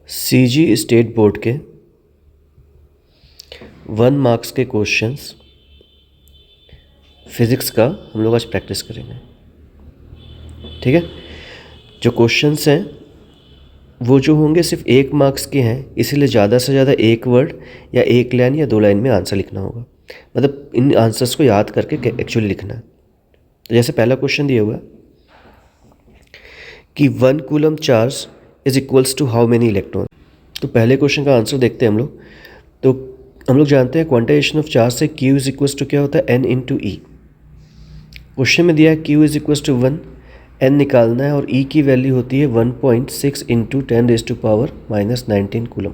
CG state board के 1 marks के questions physics का हम लोग आज प्रैक्टिस करेंगे। ठीक है, जो क्वेश्चंस हैं वो जो होंगे सिर्फ 1 मार्क्स के हैं, इसीलिए ज़्यादा से ज़्यादा एक वर्ड या एक लाइन या 2 लाइन में आंसर लिखना होगा। मतलब इन आंसर्स को याद करके एक्चुअली लिखना है। तो जैसे पहला क्वेश्चन दिया हुआ है कि 1 coulomb charge is equals to how many electron. तो पहले क्वेश्चन का आंसर देखते हैं हम लोग। तो हम लोग जानते हैं क्वांटाइजेशन ऑफ चार्ज से Q इज इक्वल्स टू क्या होता है, N इंटू ई। क्वेश्चन में दिया है Q is equals to 1, N निकालना है और E की वैल्यू होती है 1.6 इंटू 10⁻⁻19 कूलम।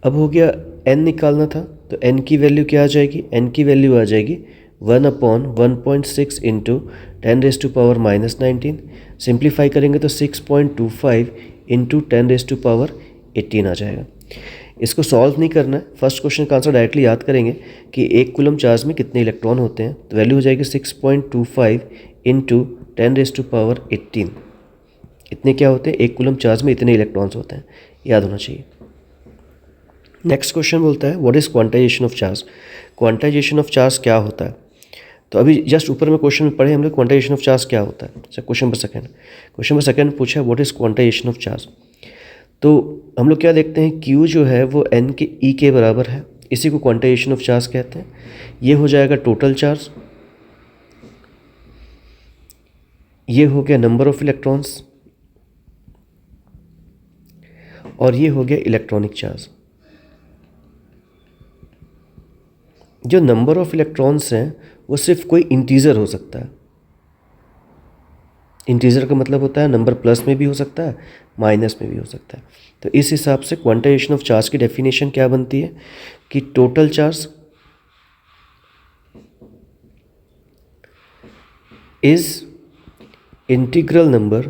अब हो गया N निकालना था, तो N की वैल्यू क्या आ जाएगी, N की वैल्यू आ जाएगी 1/1.6 इंटू 10⁻⁻19। सिंप्लीफाई करेंगे तो 6.25 इंटू 10⁻18 आ जाएगा। इसको सॉल्व नहीं करना है, फर्स्ट क्वेश्चन का आंसर डायरेक्टली याद करेंगे कि 1 कूलम चार्ज में कितने इलेक्ट्रॉन होते हैं। तो वैल्यू हो जाएगी 6.25 इंटू 10⁻18। इतने क्या होते हैं, 1 कूलम चार्ज में इतने इलेक्ट्रॉन्स होते हैं, याद होना चाहिए। नेक्स्ट क्वेश्चन बोलता है what is quantization of charge. Quantization of charge क्या होता है। तो अभी जस्ट ऊपर में क्वेश्चन में पढ़े हम लोग क्वांटाइजेशन ऑफ चार्ज क्या होता है। अच्छा, क्वेश्चन नंबर सेकंड पूछा है what is quantization of charge. तो हम लोग क्या देखते हैं, Q जो है वो N के E के बराबर है, इसी को क्वांटाइजेशन ऑफ चार्ज कहते हैं। ये हो जाएगा टोटल चार्ज, ये हो गया नंबर ऑफ इलेक्ट्रॉन्स, और ये हो गया इलेक्ट्रॉनिक चार्ज। जो नंबर ऑफ इलेक्ट्रॉन्स हैं वो सिर्फ कोई इंटीजर हो सकता है। इंटीजर का मतलब होता है नंबर प्लस में भी हो सकता है, माइनस में भी हो सकता है। तो इस हिसाब से क्वांटाइजेशन ऑफ चार्ज की डेफिनेशन क्या बनती है कि total charge is integral number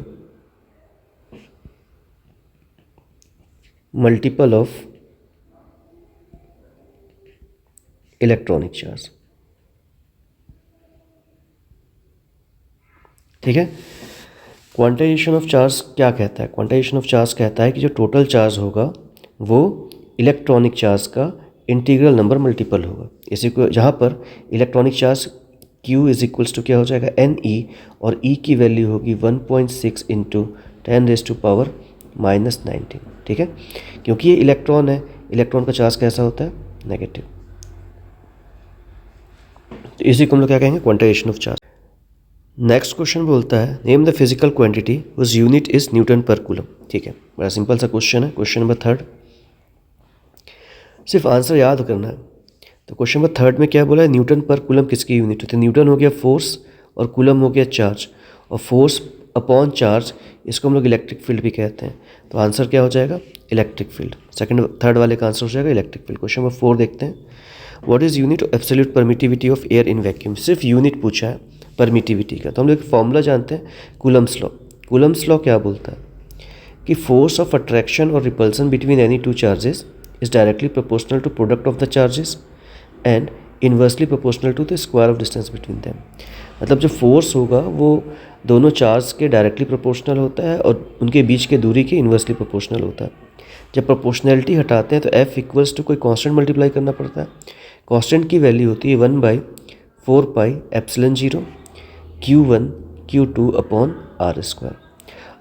multiple of electronic charge. ठीक है, क्वांटाइजेशन ऑफ चार्ज क्या कहता है, क्वांटाइजेशन ऑफ चार्ज कहता है कि जो टोटल चार्ज होगा वो इलेक्ट्रॉनिक चार्ज का इंटीग्रल नंबर मल्टीपल होगा। इसी को जहाँ पर electronic charge Q is equals to क्या हो जाएगा, NE, और E की वैल्यू होगी 1.6 इंटू 10⁻⁻19। ठीक है, क्योंकि ये इलेक्ट्रॉन है, इलेक्ट्रॉन का चार्ज कैसा होता है, नेगेटिव। तो इसी को हम लोग क्या कहेंगे, quantization of charge. Next question बोलता है name the physical quantity whose unit is newton per coulomb. ठीक है, बड़ा सिंपल सा क्वेश्चन है। क्वेश्चन नंबर थर्ड, सिर्फ आंसर याद करना है। तो क्वेश्चन नंबर थर्ड में क्या बोला है, न्यूटन पर कूलम किसकी यूनिट होती है। न्यूटन हो गया फोर्स और कूलम हो गया चार्ज, और फोर्स अपॉन चार्ज इसको हम लोग इलेक्ट्रिक फील्ड भी कहते हैं। तो आंसर क्या हो जाएगा, इलेक्ट्रिक फील्ड। सेकंड थर्ड वाले का आंसर हो जाएगा इलेक्ट्रिक फील्ड। क्वेश्चन नंबर 4 देखते हैं, what is unit of absolute permittivity of air in vacuum. सिर्फ यूनिट पूछा है परमिटिविटी का। तो हम लोग एक फॉर्मूला जानते हैं, कूलम्स लॉ। कूलम्स लॉ क्या बोलता है कि फोर्स ऑफ अट्रैक्शन और repulsion between any two charges is directly proportional to product of the charges and inversely proportional to the square of distance between them. मतलब जो force होगा वो दोनों चार्ज के डायरेक्टली प्रोपोर्शनल होता है और उनके बीच के दूरी के इन्वर्सली प्रोपोर्शनल होता है। जब प्रोपोर्शनैलिटी हटाते हैं तो F इक्वल्स टू कोई कांस्टेंट मल्टीप्लाई करना पड़ता है। कांस्टेंट की वैल्यू होती है 1/4πε0 Q1 Q2 अपॉन R²।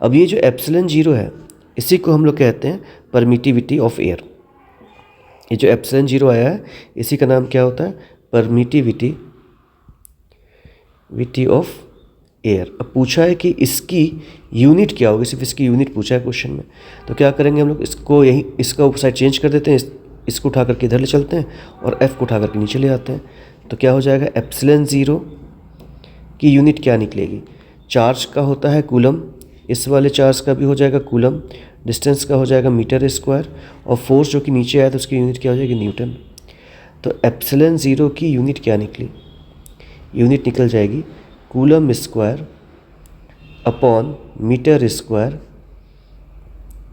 अब ये जो ε0 है इसी को हम लोग कहते हैं परमिटिविटी ऑफ एयर। ये जो ε0 आया है इसी का नाम क्या होता है, परमिटिविटी ऑफ एयर। अब पूछा है कि इसकी यूनिट क्या होगी, सिर्फ इसकी यूनिट पूछा है क्वेश्चन में। तो क्या करेंगे हम लोग, इसको यही इसका साइड चेंज कर देते हैं, इसको उठा करके इधर ले चलते हैं और F को उठा करके नीचे ले आते हैं। तो क्या हो जाएगा, ε0 की यूनिट क्या निकलेगी, चार्ज का होता है कूलम, इस वाले चार्ज का भी हो जाएगा कूलम, डिस्टेंस का हो जाएगा मीटर स्क्वायर, और फोर्स जो कि नीचे आया तो उसकी यूनिट क्या हो जाएगी, न्यूटन। तो ε0 की यूनिट क्या निकली, यूनिट निकल जाएगी coulomb square upon metre square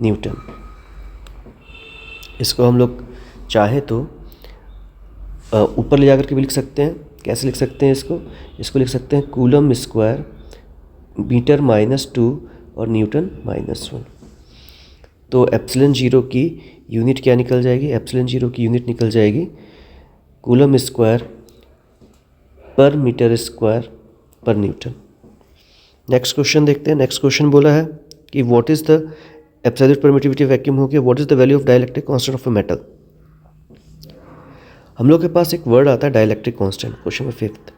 newton. इसको हम लोग चाहे तो ऊपर ले जाकर के भी लिख सकते हैं। कैसे लिख सकते हैं इसको लिख सकते हैं कूलम स्क्वायर मीटर -2 और न्यूटन -1। तो एप्सिलॉन जीरो की यूनिट क्या निकल जाएगी, एप्सिलॉन जीरो की यूनिट निकल जाएगी कूलम स्क्वायर पर मीटर स्क्वायर पर न्यूटन। नेक्स्ट क्वेश्चन देखते हैं। नेक्स्ट क्वेश्चन बोला है कि what is the absolute permittivity vacuum हो गया, what is the value of dielectric constant of a metal. हम लोग के पास एक वर्ड आता है dielectric constant, question number 5।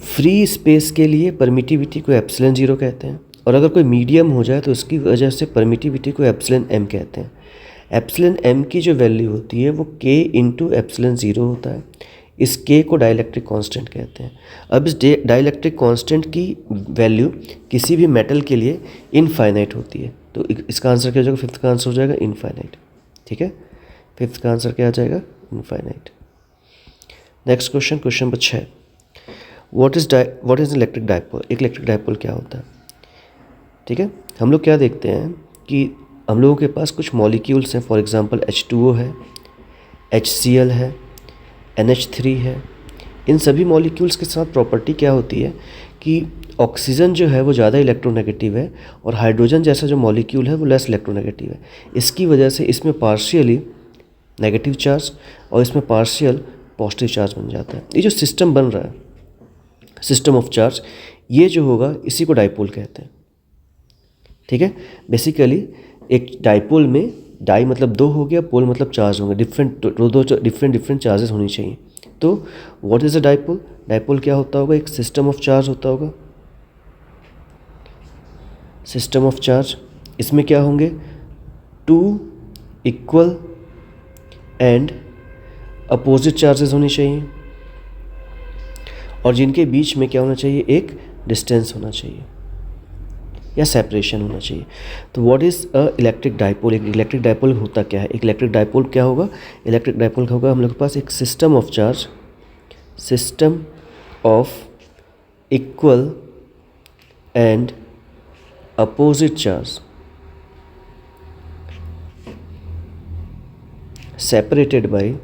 Free space के लिए परमिटिविटी को एप्सिलॉन जीरो कहते हैं, और अगर कोई मीडियम हो जाए तो उसकी वजह से परमिटिविटी को एप्सिलॉन एम कहते हैं। एप्सिलॉन एम की जो वैल्यू होती है वो के इंटू एप्सिलॉन ज़ीरो होता है। इस के को डाइलेक्ट्रिक कांस्टेंट कहते हैं। अब इस डाइलेक्ट्रिक कांस्टेंट की वैल्यू किसी भी मेटल के लिए इनफाइनाइट होती है, तो इसका आंसर क्या हो जाएगा, फिफ्थ का आंसर हो जाएगा इनफाइनाइट। ठीक है, फिफ्थ का आंसर क्या आ जाएगा, infinite. Next question, question number 6। What is electric dipole. एक इलेक्ट्रिक डाइपोल क्या होता है। ठीक है, हम लोग क्या देखते हैं कि हम लोगों के पास कुछ मॉलिक्यूल्स हैं, फॉर एग्जांपल H2O है, HCl है, NH3 है। इन सभी मॉलिक्यूल्स के साथ प्रॉपर्टी क्या होती है कि ऑक्सीजन जो है वो ज़्यादा इलेक्ट्रोनेगेटिव है और हाइड्रोजन जैसा जो मॉलिक्यूल है वो लेस इलेक्ट्रोनेगेटिव है। इसकी वजह से इसमें पार्शियली नेगेटिव चार्ज और इसमें पार्शियल पॉजिटिव चार्ज बन जाता है। ये जो सिस्टम बन रहा है, सिस्टम ऑफ चार्ज, ये जो होगा इसी को डाइपोल कहते हैं। ठीक है, बेसिकली एक डाइपोल में डाई मतलब दो हो गया, पोल मतलब चार्ज होंगे, डिफरेंट चार्जेस होनी चाहिए। तो what is a dipole. Dipole क्या होता होगा, एक सिस्टम ऑफ चार्ज होता होगा, सिस्टम ऑफ चार्ज। इसमें क्या होंगे, two equal and opposite charges होनी चाहिए, और जिनके बीच में क्या होना चाहिए, एक डिस्टेंस होना चाहिए या सेपरेशन होना चाहिए। तो what is a electric dipole. एक इलेक्ट्रिक डाइपोल होता क्या है, एक इलेक्ट्रिक डाइपोल क्या होगा, इलेक्ट्रिक डाइपोल होगा हम लोग के पास एक system of charge, system of equal and opposite charge separated by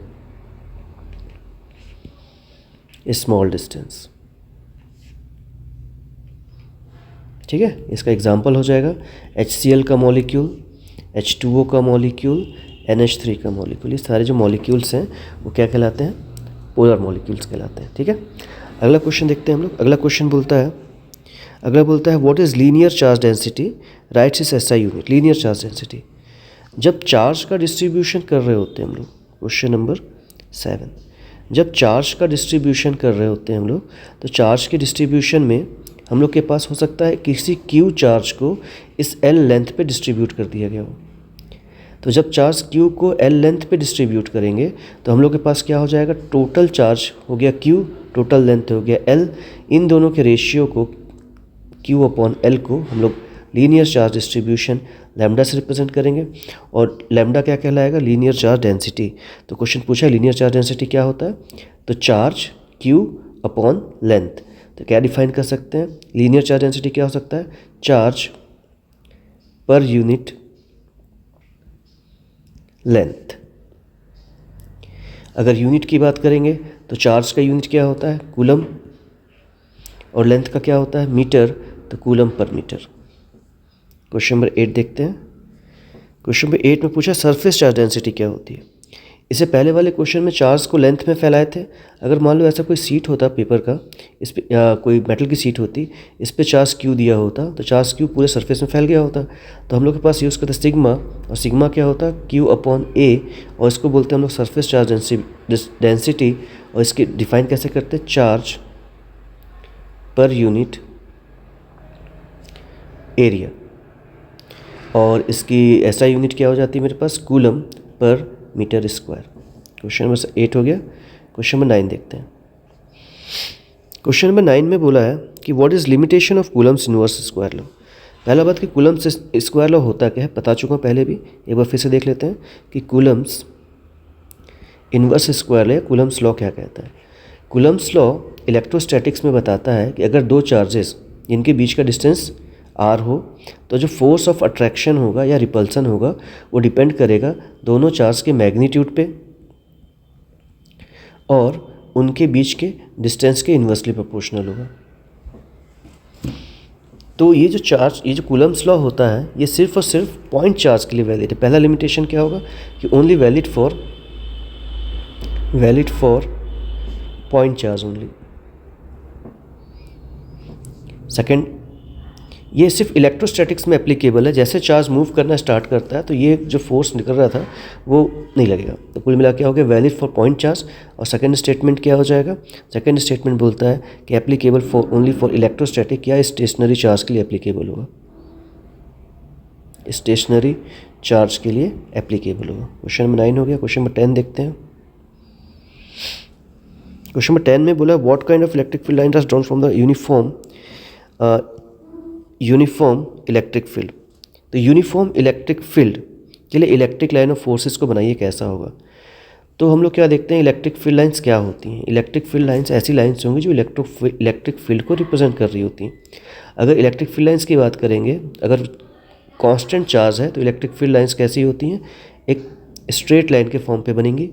A small distance. ठीक है, इसका एग्जांपल हो जाएगा HCl का मॉलिक्यूल, H2O का मॉलिक्यूल, NH3 का मॉलिक्यूल। ये सारे जो मॉलिक्यूल्स हैं वो क्या कहलाते हैं, पोलर मॉलिक्यूल्स कहलाते हैं। ठीक है, अगला क्वेश्चन देखते हैं हम लोग। अगला क्वेश्चन बोलता है what is linear charge density, rights is SI unit. Linear charge density, जब चार्ज का डिस्ट्रीब्यूशन कर रहे होते हैं हम लोग, क्वेश्चन नंबर 7, जब चार्ज का डिस्ट्रीब्यूशन कर रहे होते हैं हम लोग, तो चार्ज के डिस्ट्रीब्यूशन में हम लोग के पास हो सकता है किसी Q चार्ज को इस L लेंथ पे डिस्ट्रीब्यूट कर दिया गया हो। तो जब चार्ज Q को L लेंथ पे डिस्ट्रीब्यूट करेंगे तो हम लोग के पास क्या हो जाएगा, टोटल चार्ज हो गया Q, टोटल लेंथ हो गया L। इन दोनों के रेशियो को Q अपॉन L को हम लोग लीनियर चार्ज डिस्ट्रीब्यूशन लैम्डा से रिप्रेजेंट करेंगे, और लैम्डा क्या कहलाएगा, लीनियर चार्ज डेंसिटी। तो क्वेश्चन पूछा है लीनियर चार्ज डेंसिटी क्या होता है, तो चार्ज Q अपॉन लेंथ। तो क्या डिफाइन कर सकते हैं, लीनियर चार्ज डेंसिटी क्या हो सकता है, चार्ज पर यूनिट लेंथ। अगर यूनिट की बात करेंगे तो चार्ज का यूनिट क्या होता है, कूलम, और लेंथ का क्या होता है, मीटर, तो कूलम पर मीटर। क्वेश्चन नंबर 8 देखते हैं। क्वेश्चन नंबर 8 में पूछा सरफेस चार्ज डेंसिटी क्या होती है। इससे पहले वाले क्वेश्चन में चार्ज को लेंथ में फैलाए थे। अगर मान लो ऐसा कोई सीट होता पेपर का, इस पे या कोई मेटल की सीट होती, इस पे चार्ज Q दिया होता, तो चार्ज Q पूरे सरफेस में फैल गया होता। तो हम लोग के पास यूज़ करते सिग्मा, और सिग्मा क्या होता, Q अपॉन A, और इसको बोलते हैं हम लोग सरफेस चार्ज डेंसिटी। और इसकी डिफाइन कैसे करते, चार्ज पर यूनिट एरिया, और इसकी SI यूनिट क्या हो जाती है मेरे पास, कूलम पर मीटर स्क्वायर। क्वेश्चन नंबर 8 हो गया। क्वेश्चन नंबर 9 देखते हैं। क्वेश्चन नंबर 9 में बोला है कि what is limitation of Coulomb's inverse square law. पहला बात कि कूलम्स स्क्वायर लॉ होता क्या है बता चुका हूँ पहले भी, एक बार फिर से देख लेते हैं कि कूलम्स इनवर्स स्क्वायर लॉ या कूलम्स लॉ क्या कहता है। कूलम्स लॉ इलेक्ट्रोस्टैटिक्स में बताता है कि अगर दो चार्जेस जिनके बीच का डिस्टेंस R हो, तो जो फोर्स ऑफ अट्रैक्शन होगा या रिपल्सन होगा वो डिपेंड करेगा दोनों चार्ज के मैग्नीट्यूड पे और उनके बीच के डिस्टेंस के इन्वर्सली प्रोपोर्शनल होगा। तो ये जो चार्ज, ये जो कूलम्स लॉ होता है, ये सिर्फ और सिर्फ पॉइंट चार्ज के लिए वैलिड है। पहला लिमिटेशन क्या होगा कि only valid for point charge only. Second, ये सिर्फ इलेक्ट्रोस्टैटिक्स में एप्लीकेबल है। जैसे चार्ज मूव करना स्टार्ट करता है तो ये जो फोर्स निकल रहा था वो नहीं लगेगा। तो कुल मिला क्या हो गया, वैलिड फॉर पॉइंट चार्ज। और सेकंड स्टेटमेंट क्या हो जाएगा, सेकंड स्टेटमेंट बोलता है कि applicable for only for electrostatic या स्टेशनरी चार्ज के लिए एप्लीकेबल होगा, स्टेशनरी चार्ज के लिए एप्लीकेबल होगा। क्वेश्चन नंबर 9 हो गया। क्वेश्चन नंबर 10 देखते हैं। क्वेश्चन नंबर 10 में बोला what kind of electric field line are drawn from the uniform electric field. तो यूनिफॉर्म इलेक्ट्रिक फील्ड के लिए इलेक्ट्रिक लाइन ऑफ फोर्सेस को बनाइए, कैसा होगा। तो हम लोग क्या देखते हैं, इलेक्ट्रिक फील्ड लाइंस क्या होती हैं। इलेक्ट्रिक फील्ड लाइंस ऐसी लाइंस होंगी जो इलेक्ट्रिक फील्ड को रिप्रेजेंट कर रही होती हैं। अगर इलेक्ट्रिक फील्ड लाइंस की बात करेंगे, अगर कांस्टेंट चार्ज है तो इलेक्ट्रिक फील्ड लाइंस कैसी होती हैं, एक स्ट्रेट लाइन के फॉर्म पे बनेंगी,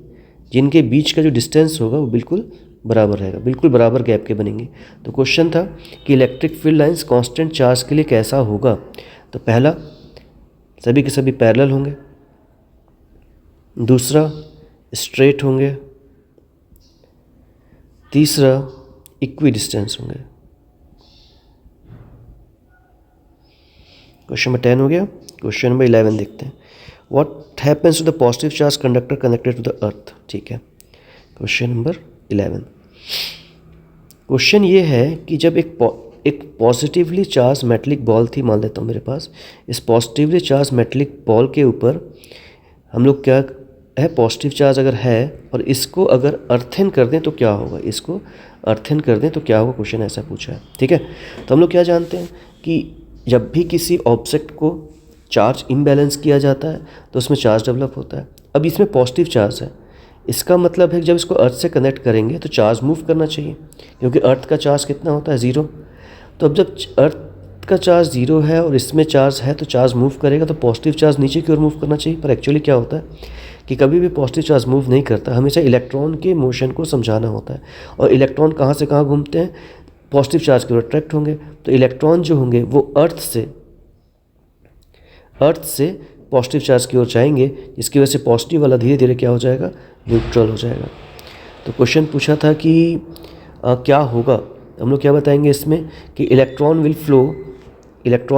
जिनके बीच का जो डिस्टेंस होगा वो बिल्कुल बराबर रहेगा, बिल्कुल बराबर गैप के बनेंगे। तो क्वेश्चन था कि electric field lines constant charge के लिए कैसा होगा। तो पहला, सभी के सभी पैरेलल होंगे। दूसरा, स्ट्रेट होंगे। तीसरा, इक्वी डिस्टेंस होंगे। क्वेश्चन नंबर 10 हो गया। क्वेश्चन नंबर 11 देखते हैं। What happens to the positive charge conductor connected to the earth. ठीक है, क्वेश्चन नंबर 11। क्वेश्चन ये है कि जब एक पॉजिटिवली चार्ज मेटलिक बॉल थी, मान लेता हूँ मेरे पास, इस पॉजिटिवली चार्ज मेटलिक बॉल के ऊपर हम लोग क्या है, पॉजिटिव चार्ज अगर है और इसको अगर अर्थिन कर दें तो क्या होगा, इसको अर्थिन कर दें तो क्या होगा, क्वेश्चन ऐसा पूछा है। ठीक है, तो हम लोग क्या जानते हैं कि जब भी किसी ऑब्जेक्ट को चार्ज इम्बैलेंस किया जाता है तो उसमें चार्ज डेवलप होता है। अब इसमें पॉजिटिव चार्ज है, इसका मतलब है कि जब इसको अर्थ से कनेक्ट करेंगे तो चार्ज मूव करना चाहिए, क्योंकि अर्थ का चार्ज कितना होता है, 0। तो अब जब अर्थ का चार्ज 0 है और इसमें चार्ज है तो चार्ज मूव करेगा, तो पॉजिटिव चार्ज नीचे की ओर मूव करना चाहिए। पर एक्चुअली क्या होता है कि कभी भी पॉजिटिव चार्ज मूव नहीं करता, हमेशा इलेक्ट्रॉन के मोशन को समझाना होता है। और इलेक्ट्रॉन कहाँ से कहाँ घूमते हैं, पॉजिटिव चार्ज की ओर अट्रैक्ट होंगे। तो इलेक्ट्रॉन जो होंगे वो अर्थ से पॉजिटिव चार्ज की ओर जाएंगे, जिसकी वजह से पॉजिटिव वाला धीरे धीरे क्या हो जाएगा, न्यूट्रल हो जाएगा। तो क्वेश्चन पूछा था कि क्या होगा, हम लोग क्या बताएंगे इसमें कि इलेक्ट्रॉन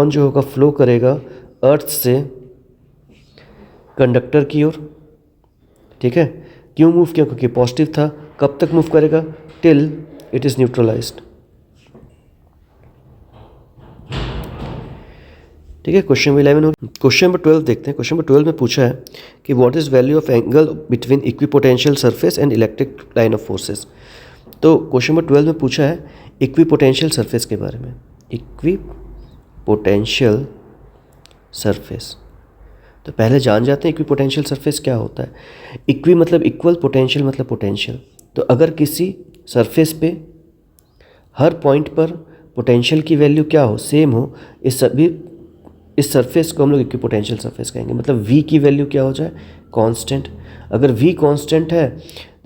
जो होगा फ्लो करेगा अर्थ से कंडक्टर की ओर। ठीक है, क्यों मूव किया, क्योंकि पॉजिटिव था। कब तक मूव करेगा, टिल इट इज़ न्यूट्रलाइज्ड। ठीक है, क्वेश्चन नंबर 11 हो गया। क्वेश्चन नंबर 12 देखते हैं। क्वेश्चन नंबर 12 में पूछा है कि what is value of angle between equipotential surface and electric line of forces. तो क्वेश्चन नंबर 12 में पूछा है इक्विपोटेंशियल सरफेस के बारे में। इक्विपोटेंशियल सरफेस, तो पहले जान जाते हैं इक्विपोटेंशियल सरफेस क्या होता है। इक्वी मतलब इक्वल, पोटेंशियल मतलब पोटेंशियल। तो अगर किसी सरफेस पे हर पॉइंट पर पोटेंशियल की वैल्यू क्या हो, सेम हो, इस सरफेस को हम लोग इक्विपोटेंशियल सरफेस कहेंगे। मतलब v की वैल्यू क्या हो जाए, कांस्टेंट। अगर v कांस्टेंट है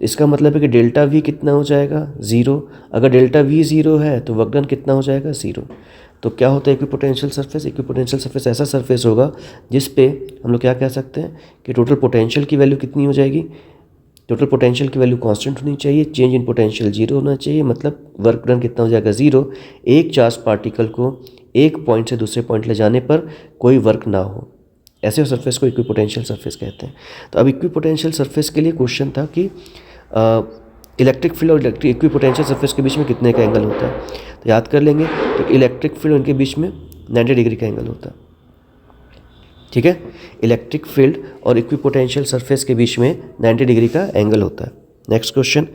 इसका मतलब है कि डेल्टा v कितना हो जाएगा, 0। अगर डेल्टा v 0 है तो वर्क डन कितना हो जाएगा, 0। तो क्या होता है इक्विपोटेंशियल सरफेस, इक्विपोटेंशियल सरफेस ऐसा सरफेस होगा जिस पे हम लोग क्या कह सकते हैं कि टोटल पोटेंशियल की वैल्यू कितनी हो जाएगी, टोटल पोटेंशियल की वैल्यू कांस्टेंट होनी चाहिए, चेंज इन पोटेंशियल 0 होना चाहिए, मतलब वर्क डन कितना हो जाएगा, 0। एक चार्ज पार्टिकल को एक पॉइंट से दूसरे पॉइंट ले जाने पर कोई वर्क ना हो, ऐसे सरफेस को इक्विपोटेंशियल सरफेस कहते हैं। तो अब इक्विपोटेंशियल सरफेस के लिए क्वेश्चन था कि इलेक्ट्रिक फील्ड और इक्विपोटेंशियल सरफेस के बीच में कितने का एंगल होता है। तो याद कर लेंगे, तो इलेक्ट्रिक फील्ड उनके बीच में 90 डिग्री का एंगल होता है। ठीक है, इलेक्ट्रिक फील्ड और इक्विपोटेंशियल सरफेस के बीच में 90 डिग्री का एंगल होता है। नेक्स्ट क्वेश्चन,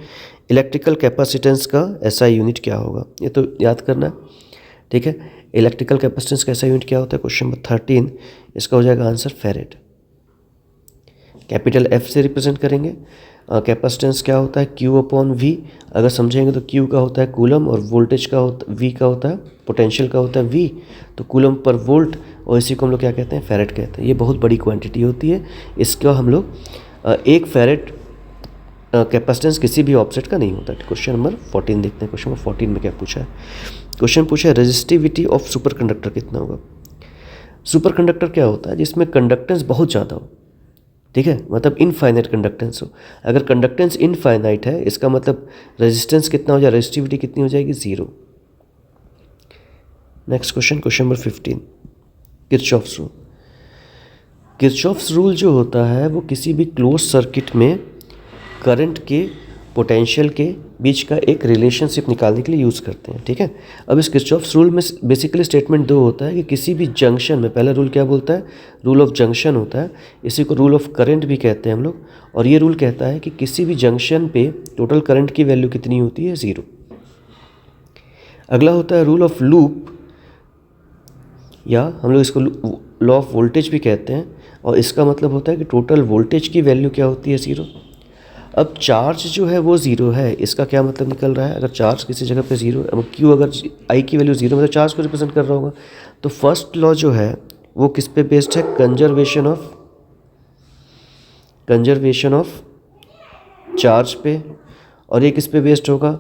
इलेक्ट्रिकल कैपेसिटेंस का एसआई यूनिट क्या होगा, ये तो याद करना है। ठीक है, इलेक्ट्रिकल कैपेसिटेंस का एसआई यूनिट क्या होता है, क्वेश्चन नंबर 13, इसका हो जाएगा आंसर फैरेड। कैपिटल एफ से रिप्रेजेंट करेंगे। कैपेसिटेंस क्या होता है, क्यू अपॉन वी। अगर समझेंगे तो क्यू का होता है कूलम और वोल्टेज का होता, वी का होता है पोटेंशियल का होता है वी, तो कूलम पर वोल्ट, और इसी को हम लोग क्या कहते हैं, फैरेड कहते हैं। ये बहुत बड़ी क्वांटिटी होती है, इसका हम लोग एक फैरेड कैपेसिटेंस किसी भी ऑब्जेक्ट का नहीं होता। क्वेश्चन नंबर 14 देखते हैं, क्वेश्चन नंबर 14 में क्या पूछा है। क्वेश्चन पूछा है रेजिस्टिविटी ऑफ सुपर कंडक्टर कितना होगा। सुपर कंडक्टर क्या होता है, जिसमें कंडक्टेंस बहुत ज़्यादा हो, ठीक है, मतलब इनफाइनाइट कंडक्टेंस हो। अगर कंडक्टेंस इनफाइनाइट है इसका मतलब रेजिस्टेंस कितना हो जाए, रेजिस्टिविटी कितनी हो जाएगी, 0। Next question, question number 15, Kirchhoff's rule. Kirchhoff's rule जो होता है वो किसी भी क्लोज सर्किट में करंट के पोटेंशियल के बीच का एक रिलेशनशिप निकालने के लिए यूज़ करते हैं, ठीक है। अब इस किरचॉफ्स रूल में बेसिकली स्टेटमेंट दो होता है कि किसी भी जंक्शन में, पहला रूल क्या बोलता है, रूल ऑफ जंक्शन होता है, इसी को रूल ऑफ करंट भी कहते हैं हम लोग। और ये रूल कहता है कि किसी भी जंक्शन पे टोटल करंट की वैल्यू कितनी होती है, 0। अगला होता है रूल ऑफ लूप, या हम लोग इसको लॉ ऑफ वोल्टेज भी कहते हैं, और इसका मतलब होता है कि टोटल वोल्टेज की वैल्यू क्या होती है, 0। अब चार्ज जो है वो 0 है, इसका क्या मतलब निकल रहा है, अगर चार्ज किसी जगह पे 0 है, अब क्यू अगर आई की वैल्यू 0 मतलब चार्ज को रिप्रेजेंट कर रहा होगा, तो फर्स्ट लॉ जो है वो किस पे बेस्ड है, कंजर्वेशन ऑफ चार्ज पे। और ये किस पे बेस्ड होगा,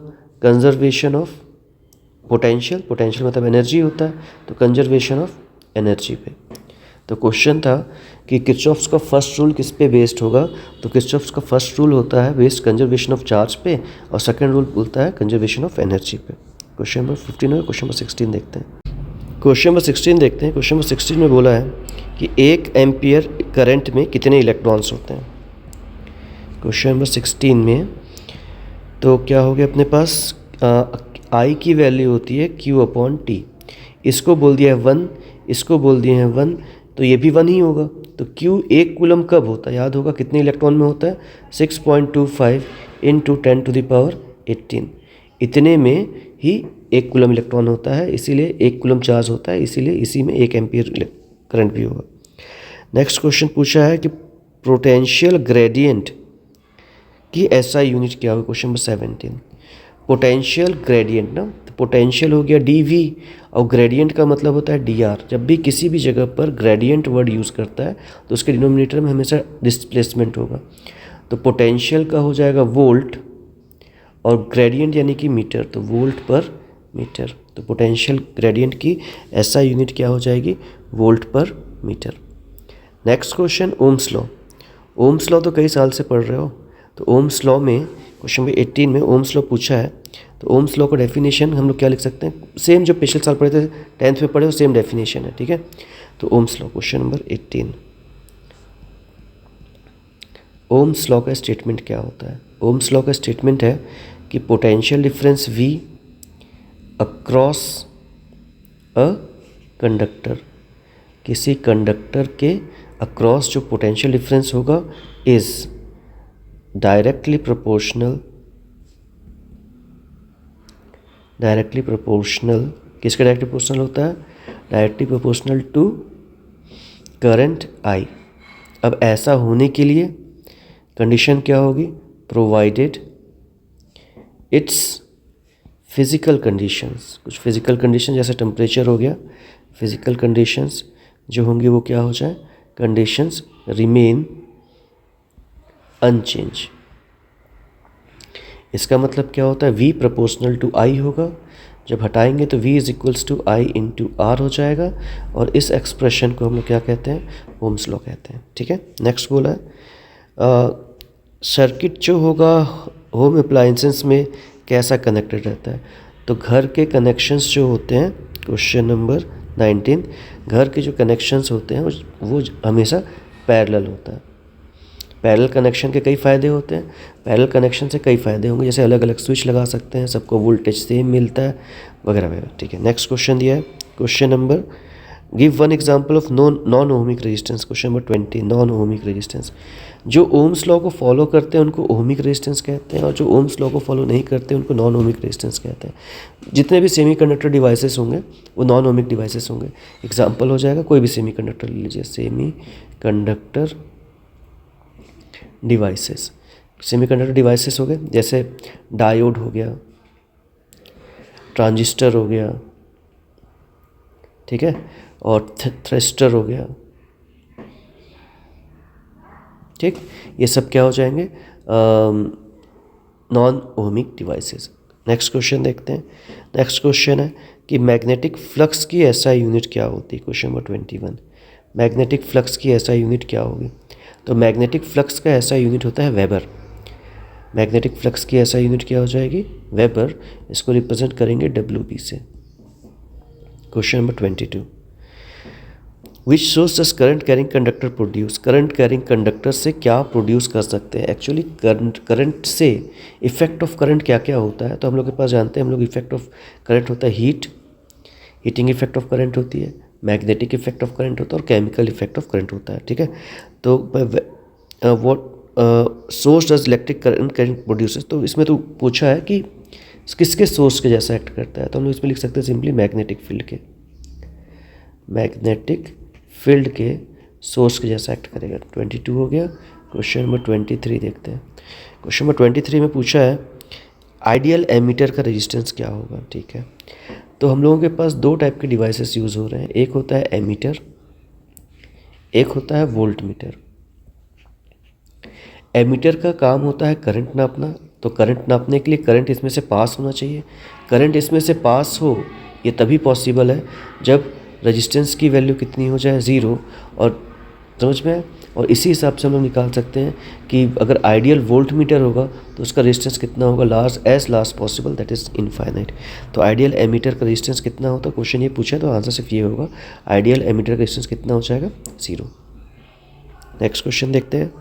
कंजर्वेशन ऑफ पोटेंशियल मतलब एनर्जी होता है, तो कंजर्वेशन ऑफ एनर्जी पे। तो क्वेश्चन था कि किरचॉफ्स का फर्स्ट रूल किस पे बेस्ड होगा, तो किरचॉफ्स का फर्स्ट रूल होता है बेस्ड कंजर्वेशन ऑफ चार्ज पे, और सेकंड रूल बोलता है कंजर्वेशन ऑफ एनर्जी पे। क्वेश्चन नंबर 15 और क्वेश्चन नंबर 16 देखते हैं। क्वेश्चन नंबर 16 देखते हैं। क्वेश्चन नंबर 16 में बोला है कि 1 एम्पियर करंट में कितने इलेक्ट्रॉन्स होते हैं। क्वेश्चन नंबर 16 में तो क्या हो गया अपने पास, आई की वैल्यू होती है Q/T, इसको बोल दिया है 1, इसको बोल दिए हैं 1, तो ये भी 1 ही होगा। तो Q 1 कूलम कब होता है, याद होगा कितने इलेक्ट्रॉन में होता है, 6.25 × 10⁻18, इतने में ही 1 कूलम इलेक्ट्रॉन होता है, इसीलिए 1 कूलम चार्ज होता है, इसीलिए इसी में 1 एम्पियर करंट भी होगा। नेक्स्ट क्वेश्चन पूछा है कि पोटेंशियल ग्रेडियंट की एसआई यूनिट क्या होगा। क्वेश्चन नंबर 17, पोटेंशियल ग्रेडियंट ना, तो पोटेंशियल हो गया dV, और ग्रेडियंट का मतलब होता है dr। जब भी किसी भी जगह पर ग्रेडियंट वर्ड यूज़ करता है तो उसके डिनोमिनेटर में हमेशा डिस्प्लेसमेंट होगा। तो पोटेंशियल का हो जाएगा वोल्ट, और ग्रेडियंट यानी कि मीटर, तो वोल्ट पर मीटर। तो पोटेंशियल ग्रेडियंट की एसआई यूनिट क्या हो जाएगी, volt per metre. Next question, Ohm's law. Ohm's law तो कई साल से पढ़ रहे हो, तो ओम्स लॉ में क्वेश्चन नंबर 18 में ओम्स लॉ पूछा है, तो ओम्स लॉ का डेफिनेशन हम लोग क्या लिख सकते हैं, सेम जो पिछले साल पढ़े थे 10th में पढ़े हो, सेम डेफिनेशन है, ठीक है। तो Ohm's law question number 18, Ohm's law का स्टेटमेंट क्या होता है। ओम्स लॉ का स्टेटमेंट है कि potential difference V across a conductor, किसी कंडक्टर के अक्रॉस जो पोटेंशियल डिफरेंस होगा इज़ डायरेक्टली प्रोपोर्शनल किसके डायरेक्टली प्रोपोर्शनल होता है, directly proportional to current I। अब ऐसा होने के लिए कंडीशन क्या होगी, प्रोवाइडेड इट्स फिज़िकल कंडीशंस, कुछ फिज़िकल कंडीशन जैसे टेम्परेचर हो गया, फिज़िकल कंडीशंस जो होंगी वो क्या हो जाए, कंडीशंस रिमेन अनचेंज। इसका मतलब क्या होता है, V प्रोपोर्शनल टू I होगा, जब हटाएंगे तो V is equals to I into R हो जाएगा, और इस एक्सप्रेशन को हम लोग क्या कहते हैं, ओम्स लॉ कहते हैं, ठीक है। नेक्स्ट बोला है सर्किट जो होगा होम अप्लायंसेस में कैसा कनेक्टेड रहता है, तो घर के कनेक्शंस जो होते हैं, क्वेश्चन नंबर 19, घर के जो कनेक्शंस होते हैं वो हमेशा पैरेलल होता है। पैरेलल कनेक्शन के कई फ़ायदे होते हैं, पैरेलल कनेक्शन से कई फ़ायदे होंगे, जैसे अलग अलग स्विच लगा सकते हैं, सबको वोल्टेज सेम मिलता है, वगैरह वगैरह, ठीक है। नेक्स्ट क्वेश्चन दिया है, question number, give one example of non ohmic resistance. Question number 20, non ohmic resistance. जो ओम्स लॉ को फॉलो करते हैं उनको ओहमिक रेजिस्टेंस कहते हैं, और जो ओम्स लॉ को फॉलो नहीं करते हैं उनको नॉन ओहमिक रेजिस्टेंस कहते हैं। जितने भी सेमीकंडक्टर डिवाइसेस होंगे वो नॉन ओहमिक डिवाइसेस होंगे। एग्जांपल हो जाएगा कोई भी सेमीकंडक्टर ले लीजिए, सेमीकंडक्टर डिवाइसेस, सेमीकंडक्टर डिवाइसेस हो गए, जैसे डायोड हो गया, ट्रांजिस्टर हो गया, ठीक है, और थ्रिस्टर हो गया, ठीक, ये सब क्या हो जाएंगे, non ohmic devices. Next question देखते हैं। नेक्स्ट क्वेश्चन है कि मैग्नेटिक फ्लक्स की एसआई यूनिट क्या होती है। क्वेश्चन नंबर 21, मैग्नेटिक फ्लक्स की एसआई यूनिट क्या होगी। तो मैग्नेटिक फ्लक्स का एसआई यूनिट होता है वेबर। मैग्नेटिक फ्लक्स की एसआई यूनिट क्या हो जाएगी, वेबर। इसको रिप्रेजेंट करेंगे WB से। Question number 22, which source does current carrying conductor produce. Current carrying conductor से क्या प्रोड्यूस कर सकते हैं। एक्चुअली करंट से इफेक्ट ऑफ करंट क्या क्या होता है, तो हम लोग के पास जानते हैं हम लोग इफेक्ट ऑफ करंट होता है हीटिंग इफेक्ट ऑफ करंट होती है, मैग्नेटिक इफेक्ट ऑफ करंट होता है और केमिकल इफेक्ट ऑफ करंट होता है। ठीक है, तो what source does electric current produce. तो इसमें तो पूछा है कि किसके सोर्स के जैसा एक्ट करता है, तो हम लोग इसमें लिख सकते हैं सिंपली मैग्नेटिक फील्ड के, मैग्नेटिक फील्ड के सोर्स के जैसा एक्ट करेगा। 22 हो गया। क्वेश्चन नंबर 23 देखते हैं। क्वेश्चन नंबर 23 में पूछा है आइडियल एमीटर का रेजिस्टेंस क्या होगा। ठीक है, तो हम लोगों के पास दो टाइप के डिवाइसेस यूज़ हो रहे हैं, एक होता है एमीटर, एक होता है वोल्ट मीटर। एमीटर का काम होता है करंट नापना, तो करंट नापने के लिए करंट इसमें से पास होना चाहिए। करंट इसमें से पास हो ये तभी पॉसिबल है जब रेजिस्टेंस की वैल्यू कितनी हो जाए, 0। और समझ में, और इसी हिसाब से हम लोग निकाल सकते हैं कि अगर आइडियल वोल्ट मीटर होगा तो उसका रेजिस्टेंस कितना होगा, large possible, that is infinite. तो आइडियल एमीटर का रेजिस्टेंस कितना होता है, क्वेश्चन ये पूछा है तो आंसर सिर्फ ये होगा, आइडियल एमीटर का रेजिस्टेंस कितना हो जाएगा, 0। नेक्स्ट क्वेश्चन देखते हैं।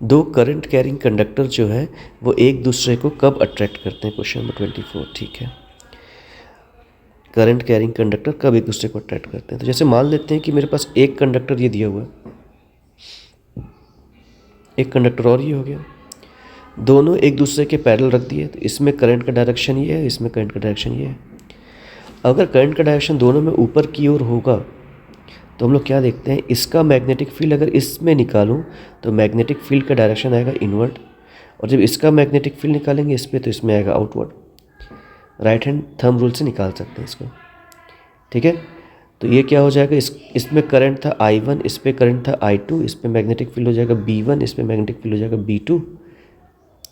दो करंट कैरिंग कंडक्टर जो है वो एक दूसरे को कब अट्रैक्ट करते हैं। Question number 24। ठीक है, करंट कैरिंग कंडक्टर कब एक दूसरे को अट्रैक्ट करते हैं। तो जैसे मान लेते हैं कि मेरे पास एक कंडक्टर ये दिया हुआ है, एक कंडक्टर और ये हो गया, दोनों एक दूसरे के पैरेलल रख दिए, तो इसमें करंट का डायरेक्शन ये है, इसमें करंट का डायरेक्शन ये है। अगर करंट का डायरेक्शन दोनों में ऊपर की ओर होगा तो हम लोग क्या देखते हैं, इसका मैग्नेटिक फील्ड अगर इसमें निकालूं तो मैग्नेटिक फील्ड का डायरेक्शन आएगा इनवर्ड, और जब इसका मैग्नेटिक फील्ड निकालेंगे इस पर तो इसमें आएगा outward. Right hand thumb rule से निकाल सकते हैं इसको। ठीक है, तो ये क्या हो जाएगा, इसमें करंट था I1, इस पर करंट था I2, इस पर मैग्नेटिक फील्ड हो जाएगा B1, इस पर मैग्नेटिक फील्ड हो जाएगा B2।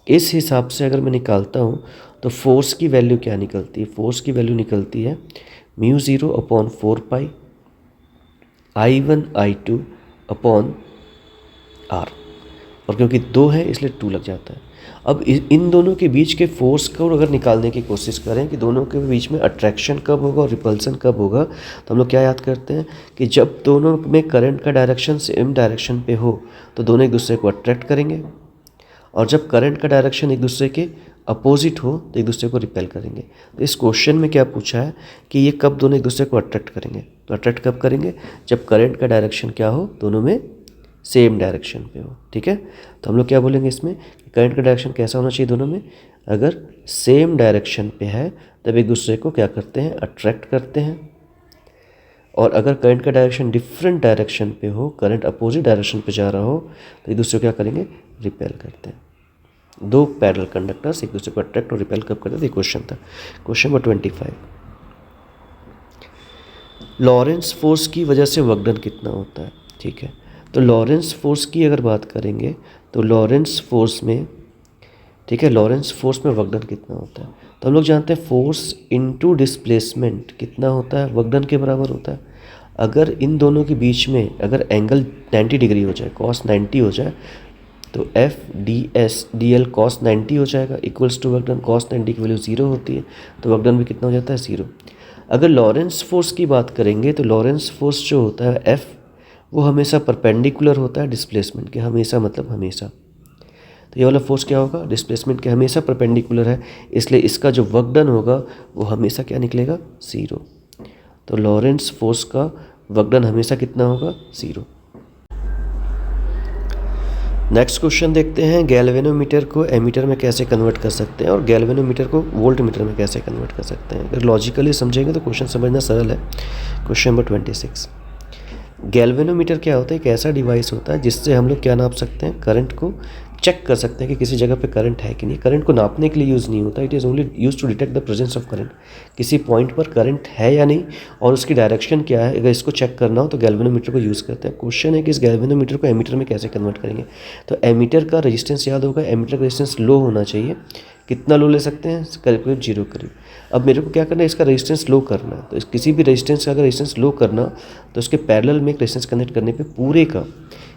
इस हिसाब से अगर मैं निकालता हूँ तो फोर्स की वैल्यू क्या निकलती है, फोर्स की वैल्यू निकलती है μ0/4 I1 I2 अपॉन R, और क्योंकि 2 है इसलिए 2 लग जाता है। अब इन दोनों के बीच के फोर्स को अगर निकालने की कोशिश करें कि दोनों के बीच में अट्रैक्शन कब होगा और रिपल्सन कब होगा, तो हम लोग क्या याद करते हैं कि जब दोनों में करंट का डायरेक्शन सेम डायरेक्शन पे हो तो दोनों एक दूसरे को अट्रैक्ट करेंगे, और जब करंट का डायरेक्शन एक दूसरे के अपोजिट हो तो एक दूसरे को रिपेल करेंगे। तो इस क्वेश्चन में क्या पूछा है कि ये कब दोनों एक दूसरे को अट्रैक्ट करेंगे, तो अट्रैक्ट कब करेंगे, जब करंट का डायरेक्शन क्या हो, दोनों में सेम डायरेक्शन पे हो। ठीक है, तो हम लोग क्या बोलेंगे इसमें, करंट का डायरेक्शन कैसा होना चाहिए दोनों में, अगर सेम डायरेक्शन पे है तब एक दूसरे को क्या करते हैं, अट्रैक्ट करते हैं, और अगर करंट का डायरेक्शन डिफरेंट डायरेक्शन पे हो, करंट अपोजिट डायरेक्शन पे जा रहा हो तो एक दूसरे को क्या करेंगे, रिपेल करते हैं। दो पैरेलल कंडक्टर्स एक दूसरे को अट्रैक्ट और रिपेल कब करते थे, क्वेश्चन था। क्वेश्चन नंबर 25, लॉरेंस फोर्स की वजह से वर्क डन कितना होता है। ठीक है, तो लॉरेंस फोर्स की अगर बात करेंगे तो लॉरेंस फोर्स में, ठीक है, लॉरेंस फोर्स में वर्क डन कितना होता है, तो हम लोग जानते हैं फोर्स इनटू डिस्प्लेसमेंट कितना होता है, वर्क डन के बराबर होता है। अगर इन दोनों के बीच में अगर एंगल 90 डिग्री हो जाए, cos 90 हो जाए, तो FDS/DL cos 90 हो जाएगा, equals to work done. cos 90 की वैल्यू 0 होती है तो वर्क डन भी कितना हो जाता है, 0। अगर लॉरेंस फोर्स की बात करेंगे तो लॉरेंस फोर्स जो होता है F, वो हमेशा परपेंडिकुलर होता है डिस्प्लेसमेंट के, हमेशा मतलब हमेशा। तो ये वाला फोर्स क्या होगा, डिस्प्लेसमेंट के हमेशा परपेंडिकुलर है, इसलिए इसका जो वर्क डन होगा वो हमेशा क्या निकलेगा, 0। तो लॉरेंस फोर्स का वर्क डन हमेशा कितना होगा, 0। नेक्स्ट क्वेश्चन देखते हैं, गैल्वेनोमीटर को एमीटर में कैसे कन्वर्ट कर सकते हैं और गैल्वेनोमीटर को वोल्ट मीटर में कैसे कन्वर्ट कर सकते हैं। अगर लॉजिकली समझेंगे तो क्वेश्चन समझना सरल है। क्वेश्चन नंबर 26, गैल्वेनोमीटर क्या होता है, एक ऐसा डिवाइस होता है जिससे हम लोग क्या नाप सकते हैं, करंट को चेक कर सकते हैं कि किसी जगह पे करंट है कि नहीं। करंट को नापने के लिए यूज़ नहीं होता, it is only use to detect the presence of current. किसी पॉइंट पर करंट है या नहीं और उसकी डायरेक्शन क्या है, अगर इसको चेक करना हो तो गैल्वेनोमीटर को यूज़ करते हैं। क्वेश्चन है कि इस गैल्वेनोमीटर को एमीटर में कैसे कन्वर्ट करेंगे। तो एमीटर का रेजिस्टेंस याद होगा, एमीटर का रेजिस्टेंस लो होना चाहिए, कितना लो ले सकते हैं, करीब करीब 0 करीब। अब मेरे को क्या करना है, इसका रेजिस्टेंस लो करना है। तो किसी भी रेजिस्टेंस का अगर रेजिस्टेंस लो करना तो उसके पैरेलल में एक रेजिस्टेंस कनेक्ट करने पे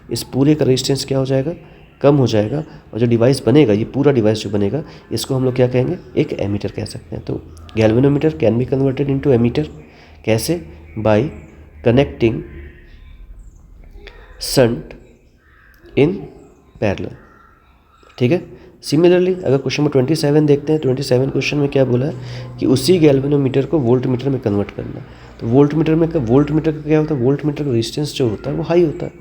इस पूरे का रेजिस्टेंस क्या हो जाएगा, कम हो जाएगा। और जो डिवाइस बनेगा, ये पूरा डिवाइस जो बनेगा, इसको हम लोग क्या कहेंगे, एक एमीटर कह सकते हैं। तो galvanometer can be converted into ammeter. कैसे? By connecting shunt in parallel. ठीक है। सिमिलरली अगर क्वेश्चन नंबर 27 देखते हैं, 27 क्वेश्चन में क्या बोला है कि उसी गैल्वेनोमीटर को वोल्ट मीटर में कन्वर्ट करना है। तो वोल्ट मीटर का क्या होता है, वोल्ट मीटर का रेजिस्टेंस जो होता है वो हाई होता है।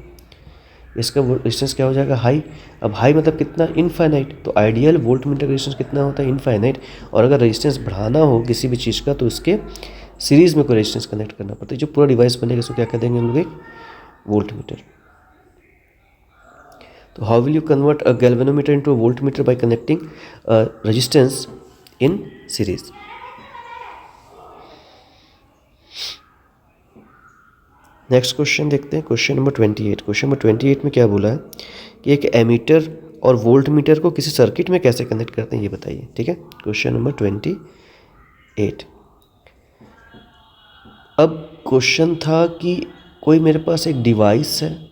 इसका रेजिस्टेंस क्या हो जाएगा, हाई। अब हाई मतलब कितना, इनफाइनाइट। तो आइडियल वोल्ट मीटर का रेजिस्टेंस कितना होता है, इनफाइनाइट। और अगर रेजिस्टेंस बढ़ाना हो किसी भी चीज़ का तो उसके सीरीज़ में कोई रेजिस्टेंस कनेक्ट करना पड़ता है। जो पूरा डिवाइस बनेगा उसको क्या कह देंगे हम लोग, एक वोल्ट मीटर। तो how will you convert a galvanometer into a voltmeter by connecting resistance in series. Next question देखते हैं, क्वेश्चन नंबर 28। क्वेश्चन नंबर 28 में क्या बोला है कि एक एमीटर और वोल्ट मीटर को किसी सर्किट में कैसे कनेक्ट करते हैं ये बताइए। ठीक है, क्वेश्चन नंबर 28। अब क्वेश्चन था कि कोई मेरे पास एक डिवाइस है,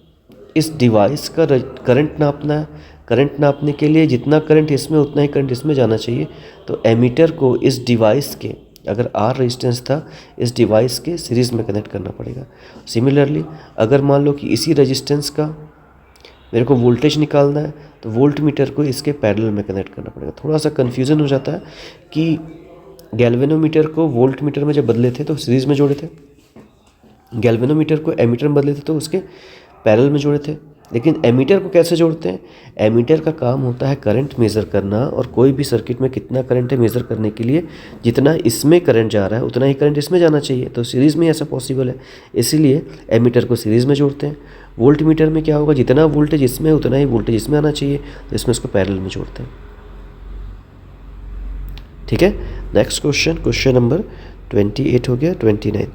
इस डिवाइस का करंट नापना है। करंट नापने के लिए जितना करंट इसमें उतना ही करंट इसमें जाना चाहिए। तो एमीटर को इस डिवाइस के, अगर R रेजिस्टेंस था, इस डिवाइस के सीरीज़ में कनेक्ट करना पड़ेगा। सिमिलरली अगर मान लो कि इसी रेजिस्टेंस का मेरे को वोल्टेज निकालना है तो वोल्ट मीटर को इसके पैरेलल में कनेक्ट करना पड़ेगा। थोड़ा सा कन्फ्यूज़न हो जाता है कि गैल्वेनोमीटर को वोल्ट मीटर में जब बदले थे तो सीरीज़ में जोड़े थे, गैल्वेनोमीटर को एमीटर में बदले थे तो उसके पैरेलल में जोड़े थे। लेकिन एमीटर को कैसे जोड़ते हैं, एमीटर का काम होता है करंट मेज़र करना, और कोई भी सर्किट में कितना करंट है मेज़र करने के लिए जितना इसमें करंट जा रहा है उतना ही करंट इसमें जाना चाहिए। तो सीरीज़ में ऐसा पॉसिबल है, इसीलिए एमीटर को सीरीज़ में जोड़ते हैं। वोल्ट मीटर में क्या होगा, जितना वोल्टेज इसमें उतना ही वोल्टेज इसमें आना चाहिए, तो इसमें इसको पैरेलल में जोड़ते हैं। ठीक है। नेक्स्ट क्वेश्चन, क्वेश्चन नंबर 28 हो गया। 29,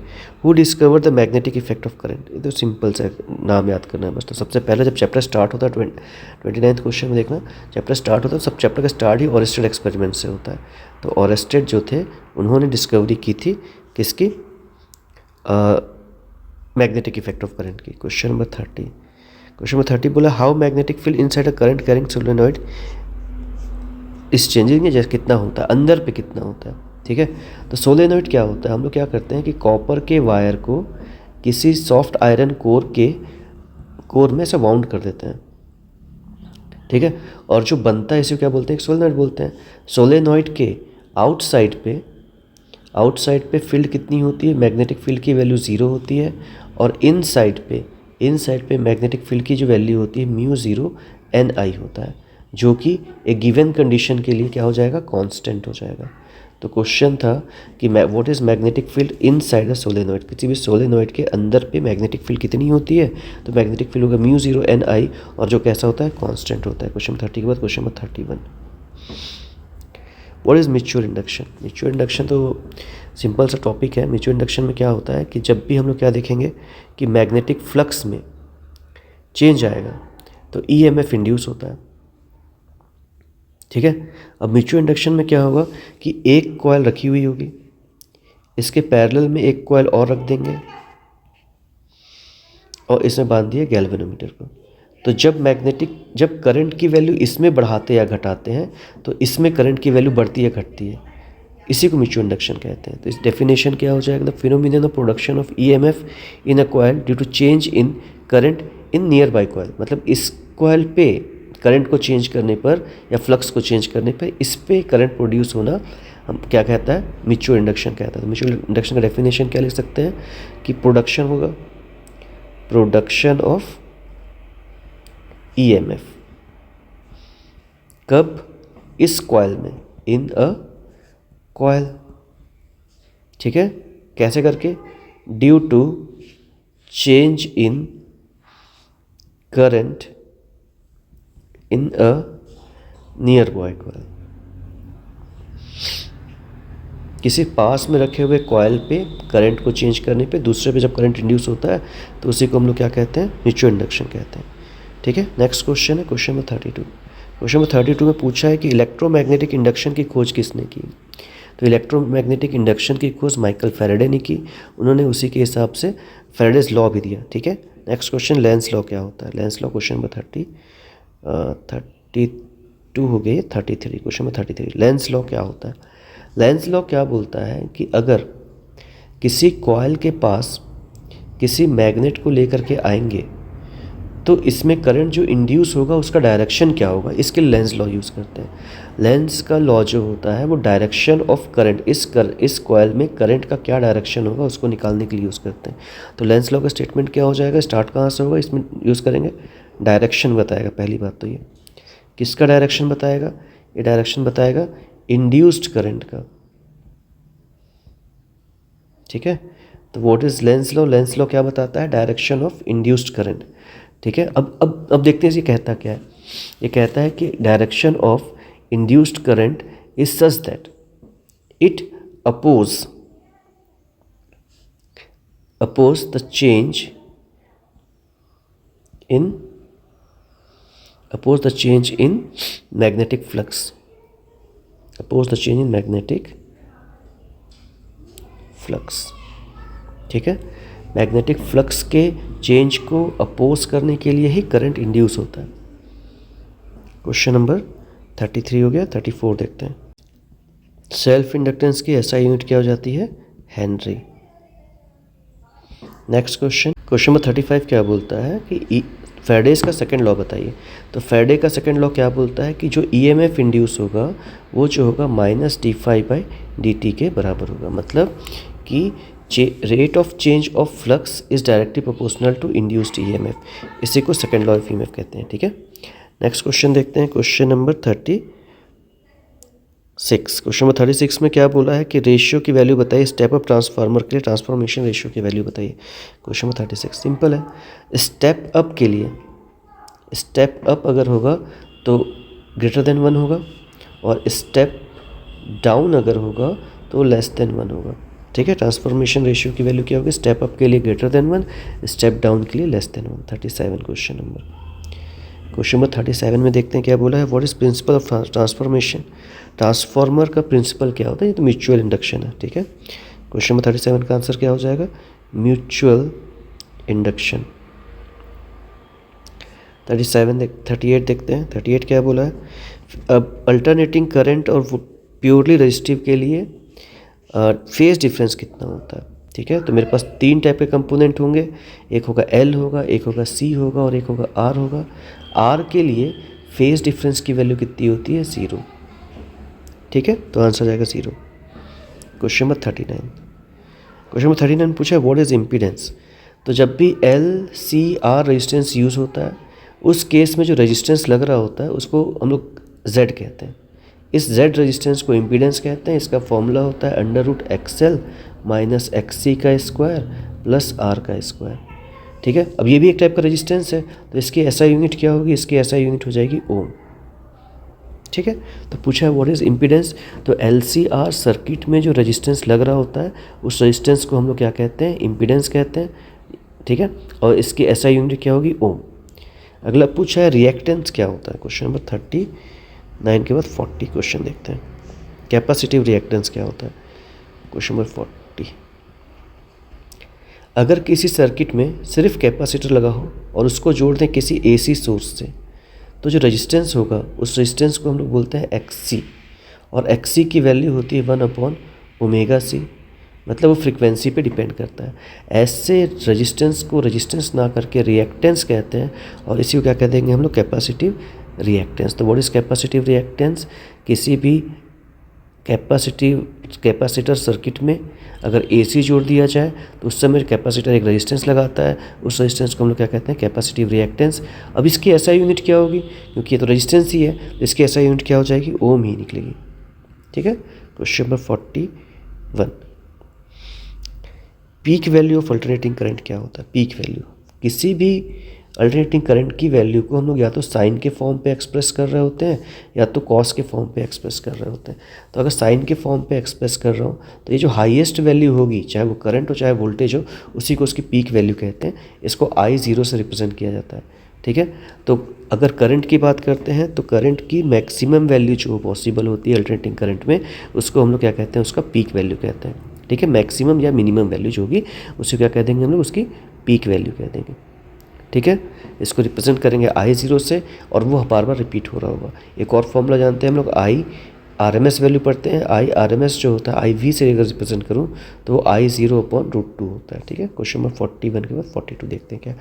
who discover the magnetic effect of current. ये तो सिंपल सा नाम याद करना है बस। तो सबसे पहले जब चैप्टर स्टार्ट होता है 29th क्वेश्चन में देखना, चैप्टर स्टार्ट होता है, सब चैप्टर का स्टार्ट ही ऑरेस्टेड एक्सपेरिमेंट से होता है। तो ऑरेस्टेड जो थे उन्होंने डिस्कवरी की थी किसकी, मैग्नेटिक इफेक्ट ऑफ करंट की। क्वेश्चन नंबर 30, क्वेश्चन नंबर 30 बोला how magnetic field inside a current carrying solenoid इस चेंजिंग, जैसे कितना होता है अंदर पे कितना होता है। ठीक है। तो सोलेनॉइड क्या होता है, हम लोग क्या करते हैं कि कॉपर के वायर को किसी सॉफ्ट आयरन कोर में से वाउंड कर देते हैं। ठीक है। और जो बनता है इसे क्या बोलते हैं, सोलेनॉइड बोलते हैं। सोलेनॉइड के आउटसाइड पे फील्ड कितनी होती है, मैग्नेटिक फील्ड की वैल्यू 0 होती है। और इनसाइड पे मैग्नेटिक फील्ड की जो वैल्यू होती है μ0 Ni होता है, जो कि एक गिवन कंडीशन के लिए क्या हो जाएगा, कांस्टेंट हो जाएगा। तो क्वेश्चन था कि what is magnetic field inside the solenoid, किसी भी सोलेनॉइड के अंदर पे मैग्नेटिक फील्ड कितनी होती है, तो मैग्नेटिक फील्ड होगा μ0 Ni, और जो कैसा होता है, कांस्टेंट होता है। क्वेश्चन 30 के बाद question number 31, what is mutual induction. Mutual induction तो सिंपल सा टॉपिक है। म्यूचुअल इंडक्शन में क्या होता है कि जब भी हम लोग क्या देखेंगे कि मैग्नेटिक फ्लक्स में चेंज आएगा तो EMF इंड्यूस होता है। ठीक है। अब म्यूचुअल इंडक्शन में क्या होगा कि एक कॉइल रखी हुई होगी, इसके पैरेलल में एक कॉइल और रख देंगे और इसमें बांध दिया गैल्वेनोमीटर को। तो जब करंट की वैल्यू इसमें बढ़ाते या घटाते हैं तो इसमें करंट की वैल्यू बढ़ती या घटती है, इसी को म्यूचुअल इंडक्शन कहते हैं। तो इस डेफिनेशन क्या हो जाएगा, the phenomenon of production of EMF in a coil due to change in current in nearby coil. मतलब इस कॉइल पे करंट को चेंज करने पर या फ्लक्स को चेंज करने पर इस पे करंट प्रोड्यूस होना हम क्या कहता है, म्यूचुअल इंडक्शन कहता है। तो म्यूचुअल इंडक्शन का डेफिनेशन क्या लिख सकते हैं कि प्रोडक्शन होगा, प्रोडक्शन ऑफ EMF कब, इस कॉइल में, इन अ कॉइल। ठीक है। कैसे करके, due to change in current in a nearby coil. किसी पास में रखे हुए कॉइल पे करंट को चेंज करने पे दूसरे पे जब करंट इंड्यूस होता है तो उसी को हम लोग क्या कहते हैं, म्यूचुअल इंडक्शन कहते हैं। ठीक है। नेक्स्ट क्वेश्चन है क्वेश्चन नंबर 32। क्वेश्चन नंबर 32 में पूछा है कि इलेक्ट्रोमैग्नेटिक इंडक्शन की खोज किसने की। तो इलेक्ट्रोमैग्नेटिक इंडक्शन की खोज माइकल फैराडे ने की। उन्होंने उसी के हिसाब से फैराडेज लॉ भी दिया। ठीक है, नेक्स्ट क्वेश्चन, लेंस लॉ क्या होता है। लेंस लॉ क्वेश्चन नंबर 32 हो गई, 33, क्वेश्चन नंबर 33, लेंस लॉ क्या होता है। लेंस लॉ क्या बोलता है कि अगर किसी कॉइल के पास किसी मैग्नेट को लेकर के आएंगे तो इसमें करंट जो इंड्यूस होगा उसका डायरेक्शन क्या होगा, इसके लेंस लॉ यूज़ करते हैं। लेंस का लॉ जो होता है वो डायरेक्शन ऑफ करंट, इस कॉइल में करंट का क्या डायरेक्शन होगा उसको निकालने के लिए यूज़ करते हैं। तो लेंस लॉ का स्टेटमेंट क्या हो जाएगा, स्टार्ट कहाँ से होगा, इसमें यूज़ करेंगे डायरेक्शन बताएगा। पहली बात तो ये किसका डायरेक्शन बताएगा, ये डायरेक्शन बताएगा इंड्यूस्ड करंट का। ठीक है, तो what is Lenz law, Lenz law क्या बताता है, डायरेक्शन ऑफ इंड्यूस्ड करंट। ठीक है, अब देखते हैं ये कहता क्या है। ये कहता है कि direction of induced current is such that it oppose the change in magnetic flux, oppose the change in magnetic flux. ठीक है, मैग्नेटिक फ्लक्स के चेंज को अपोज करने के लिए ही करंट इंड्यूस होता है। क्वेश्चन नंबर 33 हो गया, 34 देखते हैं। सेल्फ इंडक्टेंस की एसआई यूनिट क्या हो जाती है, Henry. Next question, question number 35 क्या बोलता है कि फैराडेज का सेकंड लॉ बताइए। तो फैराडे का सेकंड लॉ क्या बोलता है कि जो ईएमएफ इंड्यूस होगा वो जो होगा -d∅dt के बराबर होगा। मतलब कि rate of change of flux is directly proportional to induced EMF, इसी को सेकंड लॉ ऑफ ईएमएफ कहते हैं। ठीक है, नेक्स्ट क्वेश्चन देखते हैं, क्वेश्चन नंबर 36। क्वेश्चन नंबर 36 में क्या बोला है कि रेशियो की वैल्यू बताइए स्टेप अप ट्रांसफार्मर के लिए, ट्रांसफॉर्मेशन रेशियो की वैल्यू बताइए। क्वेश्चन नंबर 36 सिंपल है, स्टेप अप के लिए स्टेप अप अगर होगा तो ग्रेटर देन 1 होगा, और स्टेप डाउन अगर होगा तो लेस देन 1 होगा। ठीक है, ट्रांसफॉर्मेशन रेशियो की वैल्यू क्या होगी, स्टेप अप के लिए ग्रेटर देन 1, स्टेप डाउन के लिए लेस देन 1। 37 क्वेश्चन नंबर 37 में देखते हैं क्या बोला है, what is principle of transformation. Transformer का प्रिंसिपल क्या होता है, ये तो म्यूचुअल इंडक्शन है। ठीक है, क्वेश्चन नंबर 37 का आंसर क्या हो जाएगा, म्यूचुअल इंडक्शन। 38 देखते हैं, 38 क्या बोला है, अब अल्टरनेटिंग करंट और प्योरली रजिस्टिव के लिए फेज डिफरेंस कितना होता है। ठीक है, तो मेरे पास 3 टाइप के कंपोनेंट होंगे, एक होगा L होगा, एक होगा C होगा और एक होगा R होगा। R के लिए फेज डिफरेंस की वैल्यू कितनी होती है, 0। ठीक है, तो आंसर आ जाएगा 0। क्वेश्चन नंबर 39 पूछा व्हाट इज इम्पीडेंस। तो जब भी L C R resistance use होता है उस केस में जो रेजिस्टेंस लग रहा होता है उसको हम लोग Z कहते हैं। इस Z रेजिस्टेंस को इम्पीडेंस कहते हैं। इसका फॉर्मूला होता है √XL - XC का स्क्वायर प्लस R का स्क्वायर। ठीक है, अब ये भी एक टाइप का रेजिस्टेंस है, तो इसकी एसआई यूनिट क्या होगी, इसकी एसआई यूनिट हो जाएगी ओम। ठीक है, तो पूछा है व्हाट इज इम्पीडेंस। तो LCR सर्किट में जो रेजिस्टेंस लग रहा होता है उस रेजिस्टेंस को हम लोग क्या कहते हैं, इम्पीडेंस कहते हैं। ठीक है, और इसकी एसआई यूनिट क्या होगी, ओम। अगला पूछा है रिएक्टेंस क्या होता है। क्वेश्चन नंबर 39 के बाद 40 क्वेश्चन देखते हैं, कैपेसिटिव रिएक्टेंस क्या होता है। क्वेश्चन नंबर 40, अगर किसी सर्किट में सिर्फ कैपेसिटर लगा हो और उसको जोड़ दें किसी AC सोर्स से, तो जो रेजिस्टेंस होगा उस रेजिस्टेंस को हम लोग बोलते हैं XC, और XC की वैल्यू होती है 1/ωc, मतलब वो फ्रीक्वेंसी पे डिपेंड करता है। ऐसे रेजिस्टेंस को रेजिस्टेंस ना करके रिएक्टेंस कहते हैं, और इसी को क्या कह देंगे हम लोग, कैपेसिटिव रिएक्टेंस। तो व्हाट इज कैपेसिटिव रिएक्टेंस, किसी भी कैपेसिटर सर्किट में अगर AC जोड़ दिया जाए तो उस समय कैपेसिटर एक रेजिस्टेंस लगाता है, उस रेजिस्टेंस को हम लोग क्या कहते हैं, कैपेसिटिव रिएक्टेंस। अब इसकी एसआई यूनिट क्या होगी, क्योंकि ये तो रेजिस्टेंस ही है, तो इसकी एसआई यूनिट क्या हो जाएगी, ओम ही निकलेगी। ठीक है, question number 41, peak value of alternating current क्या होता है। पीक वैल्यू, किसी भी अल्टरनेटिंग करंट की वैल्यू को हम लोग या तो साइन के फॉर्म पे एक्सप्रेस कर रहे होते हैं या तो कॉस के फॉर्म पे एक्सप्रेस कर रहे होते हैं। तो अगर साइन के फॉर्म पे एक्सप्रेस कर रहा हूँ तो ये जो हाईएस्ट वैल्यू होगी, चाहे वो करंट हो चाहे वोल्टेज हो, उसी को उसकी पीक वैल्यू कहते हैं। इसको I0 से रिप्रेजेंट किया जाता है। ठीक है। तो अगर करंट की बात करते हैं तो करंट की मैक्सिमम वैल्यू जो पॉसिबल होती है अल्टरनेटिंग करंट में, उसको हम लोग क्या कहते हैं, उसका पीक वैल्यू कहते हैं। ठीक है, मैक्सिमम या मिनिमम वैल्यू जो होगी उसे क्या कह देंगे हम लोग, उसकी पीक वैल्यू कह देंगे। ठीक है, इसको रिप्रेजेंट करेंगे I0 से और वो बार बार रिपीट हो रहा होगा। एक और फॉर्मूला जानते हैं हम लोग, आई RMS वैल्यू पढ़ते हैं, आई RMS जो होता है IV से अगर रिप्रेजेंट करूँ तो वो I0/√2 होता है। ठीक है, क्वेश्चन नंबर 41 के बाद 42 देखते हैं क्या।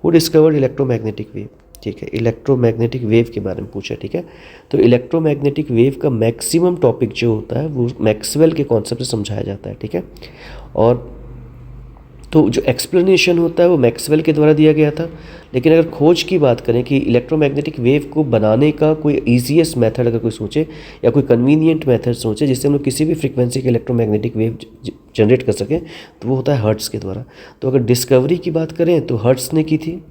Who discovered electromagnetic wave. ठीक है, इलेक्ट्रोमैग्नेटिक वेव के बारे में पूछा। ठीक है, तो इलेक्ट्रोमैग्नेटिक वेव का मैक्सिमम टॉपिक जो होता है वो मैक्सवेल के कॉन्सेप्ट से समझाया जाता है। ठीक है, और तो जो एक्सप्लेनेशन होता है वो मैक्सवेल के द्वारा दिया गया था। लेकिन अगर खोज की बात करें कि इलेक्ट्रोमैग्नेटिक वेव को बनाने का कोई ईजीएस्ट मेथड अगर कोई सोचे या कोई कन्वीनियंट मेथड सोचे जिससे हम लोग किसी भी फ्रीक्वेंसी के इलेक्ट्रोमैग्नेटिक वेव जनरेट कर सकें, तो वो होता है हर्ट्ज़ के द्वारा। तो अगर डिस्कवरी की बात करें तो हर्ट्ज़ ने की थी।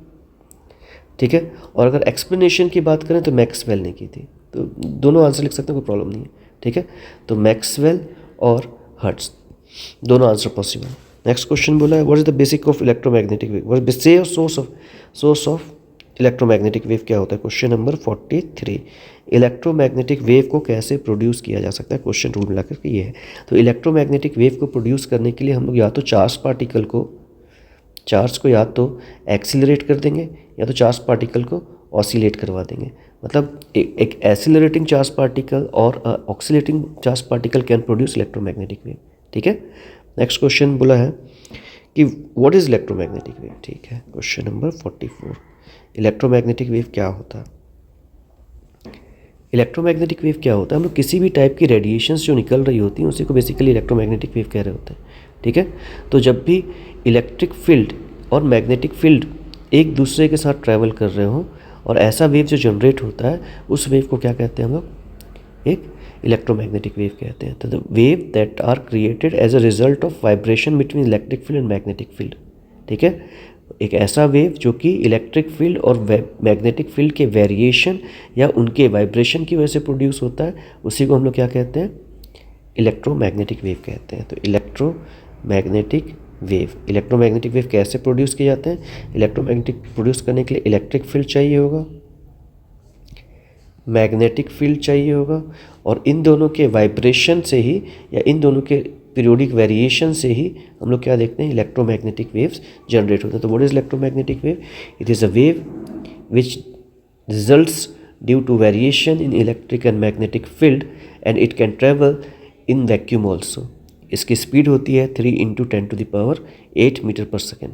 ठीक है, और अगर एक्सप्लेनेशन की बात करें तो मैक्सवेल ने की थी। तो दोनों आंसर लिख सकते हैं, कोई प्रॉब्लम नहीं है। ठीक है, तो मैक्सवेल और हर्ट्ज़ दोनों आंसर पॉसिबल। नेक्स्ट क्वेश्चन बोला है, what is the basic of electromagnetic wave, what is the source of electromagnetic wave क्या होता है। क्वेश्चन नंबर 43, इलेक्ट्रोमैग्नेटिक वेव को कैसे प्रोड्यूस किया जा सकता है। क्वेश्चन रूल मिलाकर के ये है। तो इलेक्ट्रोमैग्नेटिक वेव को प्रोड्यूस करने के लिए हम लोग या तो चार्ज को या तो एक्सीलरेट कर देंगे या तो चार्ज पार्टिकल को ऑसिलेट करवा देंगे। मतलब एक एक्सीलरेटिंग चार्ज पार्टिकल और oscillating charge particle can produce electromagnetic wave. ठीक है, नेक्स्ट क्वेश्चन बोला है कि व्हाट इज इलेक्ट्रोमैग्नेटिक वेव। ठीक है, क्वेश्चन नंबर 44, इलेक्ट्रोमैग्नेटिक वेव क्या होता है। इलेक्ट्रोमैग्नेटिक वेव क्या होता है, हम लोग किसी भी टाइप की रेडिएशंस जो निकल रही होती हैं उसी को बेसिकली इलेक्ट्रोमैग्नेटिक वेव कह रहे होते हैं। ठीक है, तो जब भी इलेक्ट्रिक फील्ड और मैग्नेटिक फील्ड एक दूसरे के साथ ट्रैवल कर रहे हों और ऐसा वेव जो जनरेट होता है उस वेव को क्या कहते हैं हम लोग, एक इलेक्ट्रोमैग्नेटिक वेव कहते हैं। तो the wave that are created as a result of vibration between electric field and magnetic field. ठीक है, एक ऐसा वेव जो कि इलेक्ट्रिक फील्ड और मैग्नेटिक फील्ड के वेरिएशन या उनके वाइब्रेशन की वजह से प्रोड्यूस होता है, उसी को हम लोग क्या कहते हैं, इलेक्ट्रोमैग्नेटिक वेव कहते हैं। तो इलेक्ट्रोमैग्नेटिक वेव कैसे प्रोड्यूस किए जाते हैं। इलेक्ट्रोमैग्नेटिक प्रोड्यूस करने के लिए इलेक्ट्रिक फील्ड चाहिए होगा, मैग्नेटिक फील्ड चाहिए होगा, और इन दोनों के वाइब्रेशन से ही या इन दोनों के पीरियोडिक वेरिएशन से ही हम लोग क्या देखते हैं, इलेक्ट्रोमैग्नेटिक वेव्स जनरेट होते हैं। तो what is electromagnetic wave, it is a wave which results due to variation in electric and magnetic field and it can travel in vacuum also. इसकी स्पीड होती है 3 × 10⁸ मीटर पर सेकेंड।